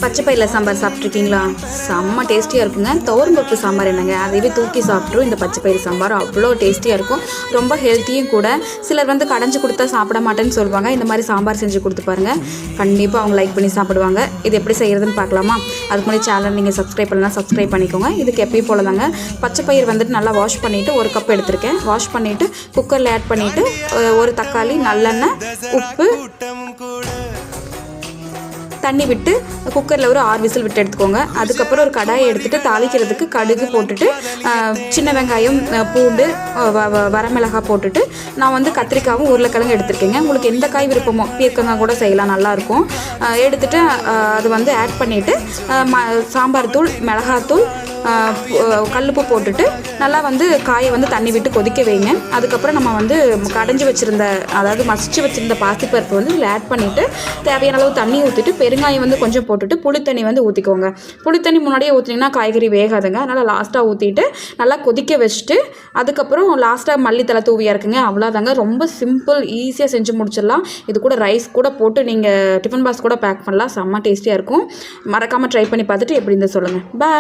பச்சை பயிரில் சாம்பார் சாப்பிட்ருக்கீங்களா? செம்ம டேஸ்டியாக இருக்குங்க. துவரம்பருப்பு சாம்பார் என்னங்க, அதையே தூக்கி சாப்பிட்ரும். இந்த பச்சை பயிறு சாம்பார் அவ்வளோ டேஸ்டியாக இருக்கும், ரொம்ப ஹெல்த்தியும் கூட. சிலர் வந்து கடைஞ்சி கொடுத்தா சாப்பிட மாட்டேன்னு சொல்லுவாங்க. இந்த மாதிரி சாம்பார் செஞ்சு கொடுத்து பாருங்கள், கண்டிப்பாக அவங்க லைக் பண்ணி சாப்பிடுவாங்க. இது எப்படி செய்கிறதுன்னு பார்க்கலாமா? அதுக்கு முன்னாடி சேனல் நீங்கள் சப்ஸ்கிரைப் பண்ணலாம், சப்ஸ்கிரைப் பண்ணிக்கோங்க. இதுக்கு எப்பயும் போல தாங்க, பச்சை பயிர் வந்துட்டு நல்லா வாஷ் பண்ணிவிட்டு 1 கப் எடுத்திருக்கேன். வாஷ் பண்ணிவிட்டு குக்கரில் ஆட் பண்ணிவிட்டு 1 தக்காளி, நல்லெண்ணெய், உப்பு, தண்ணி விட்டு குக்கரில் ஒரு 6 விசில் விட்டு எடுத்துக்கோங்க. அதுக்கப்புறம் ஒரு கடாயை எடுத்துகிட்டு தாளிக்கிறதுக்கு கடுகு போட்டுட்டு சின்ன வெங்காயம், பூண்டு, வரமிளகாய் போட்டுட்டு நான் வந்து கத்திரிக்காயும் உருளைக்கிழங்கு எடுத்துருக்கேங்க. உங்களுக்கு எந்த காய் விருப்பமோ, பீர்க்கங்காய் கூட செய்யலாம், நல்லாயிருக்கும். எடுத்துகிட்டு அது வந்து ஆட் பண்ணிவிட்டு சாம்பார் தூள், மிளகாத்தூள், கல்லுப்பு போட்டுட்டு நல்லா வந்து காயை வந்து தண்ணி விட்டு கொதிக்க வைங்க. அதுக்கப்புறம் நம்ம வந்து கடைஞ்சி வச்சுருந்த, அதாவது மசிச்சு வச்சுருந்த பாசிப்பருப்பு வந்து இதில் ஆட் பண்ணிவிட்டு தேவையான அளவு தண்ணி ஊற்றிட்டு பெருங்காயம் வந்து கொஞ்சம் போட்டுட்டு புளித்தண்ணி வந்து ஊற்றிக்கோங்க. புளித்தண்ணி முன்னாடியே ஊற்றினீங்கன்னா காய்கறி வேகாதுங்க. அதனால் லாஸ்ட்டாக ஊற்றிட்டு நல்லா கொதிக்க வச்சுட்டு அதுக்கப்புறம் லாஸ்ட்டாக மல்லித்தலை தூவியாக இருக்குங்க. அவ்வளோதாங்க, ரொம்ப சிம்பிள், ஈஸியாக செஞ்சு முடிச்சிடலாம். இது கூட ரைஸ் கூட போட்டு நீங்கள் டிஃபன் பாக்ஸ் கூட பேக் பண்ணலாம். செம்ம டேஸ்டியாக இருக்கும். மறக்காமல் ட்ரை பண்ணி பார்த்துட்டு எப்படி இருந்தால் சொல்லுங்கள். பாய்.